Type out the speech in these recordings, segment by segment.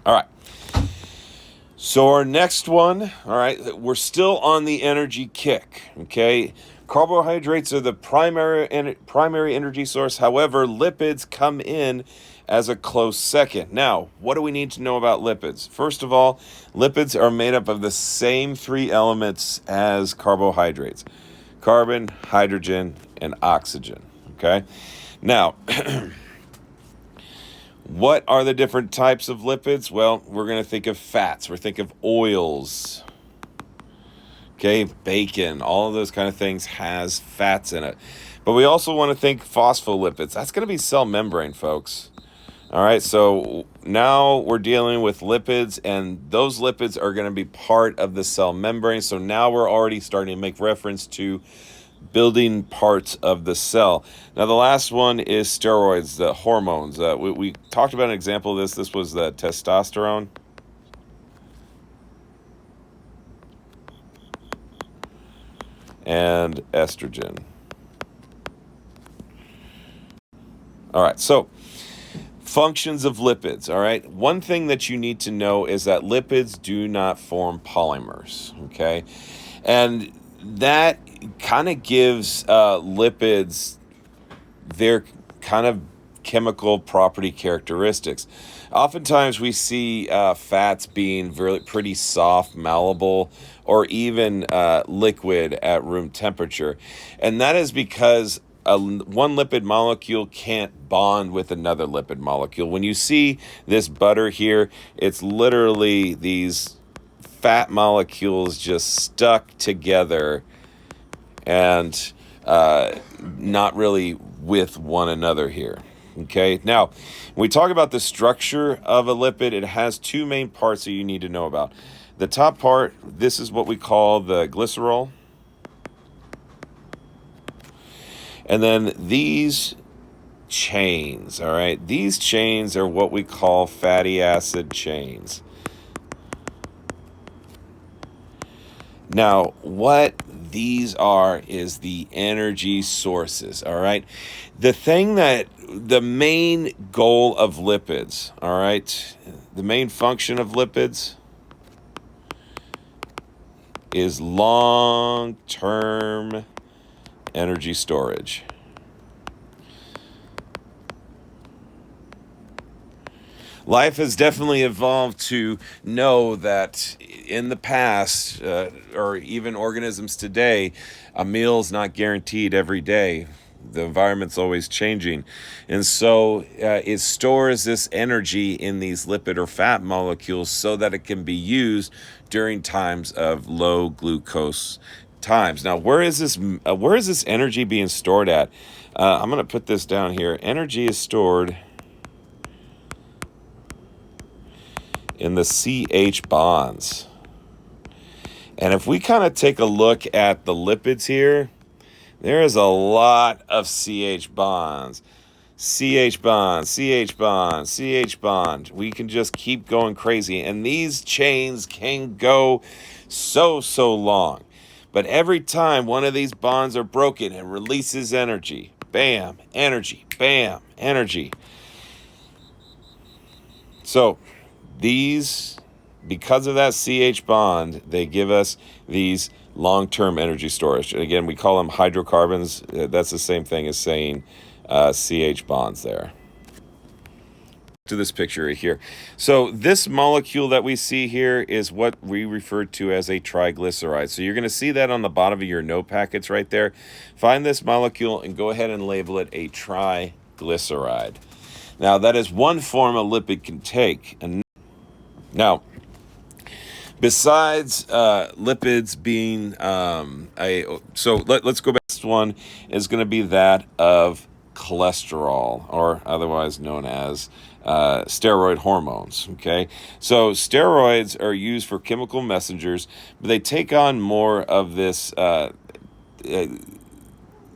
All right. So our next one, all right, we're still on the energy kick, okay? Carbohydrates are the primary energy source. However, lipids come in as a close second. Now, what do we need to know about lipids? First of all, lipids are made up of the same three elements as carbohydrates: carbon, hydrogen, and oxygen, okay? Now, what are the different types of lipids? Well, we're going to think of fats. We're thinking of oils. Okay, bacon, all of those kind of things has fats in it. But we also want to think phospholipids. That's going to be cell membrane, folks. All right, so now we're dealing with lipids, and those lipids are going to be part of the cell membrane. So now we're already starting to make reference to building parts of the cell. Now, the last one is steroids, the hormones. We talked about an example of this. This was the testosterone. And estrogen. All right, so functions of lipids, all right? One thing that you need to know is that lipids do not form polymers, okay? And that kind of gives lipids their kind of chemical property characteristics. Oftentimes we see fats being pretty soft, malleable, or even liquid at room temperature. And that is because one lipid molecule can't bond with another lipid molecule. When you see this butter here, it's literally these fat molecules just stuck together and not really with one another here. Okay, now when we talk about the structure of a lipid, it has two main parts that you need to know about. The top part, this is what we call the glycerol. And then these chains, all right, these chains are what we call fatty acid chains. Now, what these are is the energy sources, all right? The main goal of lipids, all right, the main function of lipids is long-term energy storage. Life has definitely evolved to know that in the past, or even organisms today, a meal's not guaranteed every day. The environment's always changing. And so it stores this energy in these lipid or fat molecules so that it can be used during times of low glucose times. Now, where is this energy being stored at? I'm going to put this down here. Energy is stored in the CH bonds. And if we kind of take a look at the lipids here, there is a lot of CH bonds. CH bond, CH bond, CH bond. We can just keep going crazy. And these chains can go so long. But every time one of these bonds are broken, it releases energy. Bam, energy, bam, energy. So these, because of that CH bond, they give us these long-term energy storage. And again, we call them hydrocarbons. That's the same thing as saying CH bonds there. To this picture right here. So this molecule that we see here is what we refer to as a triglyceride. So you're going to see that on the bottom of your note packets right there. Find this molecule and go ahead and label it a triglyceride. Now, that is one form a lipid can take. And now, besides lipids being let's go back. This one is going to be that of cholesterol, or otherwise known as steroid hormones. Okay, so steroids are used for chemical messengers, but they take on more of this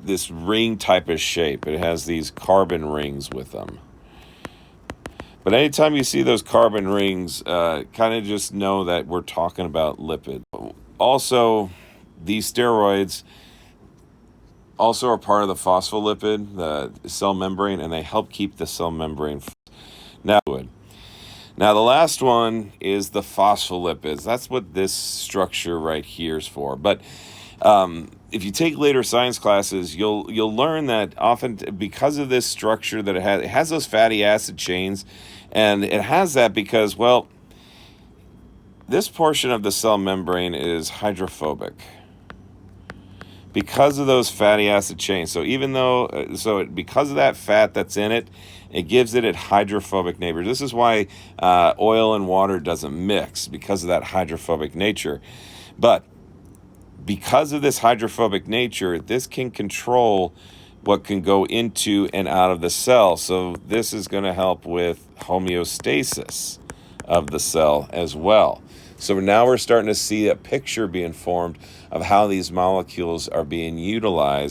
this ring type of shape. It has these carbon rings with them. But anytime you see those carbon rings, kind of just know that we're talking about lipids. Also, these steroids also are part of the phospholipid, the cell membrane, and they help keep the cell membrane now. Now, the last one is the phospholipids. That's what this structure right here is for. But if you take later science classes, you'll learn that often because of this structure that it has those fatty acid chains, and it has that because, well, this portion of the cell membrane is hydrophobic because of those fatty acid chains. So because of that fat that's in it, it gives it a hydrophobic nature. This is why oil and water doesn't mix, because of that hydrophobic nature. But because of this hydrophobic nature, this can control what can go into and out of the cell. So this is going to help with homeostasis of the cell as well. So now we're starting to see a picture being formed of how these molecules are being utilized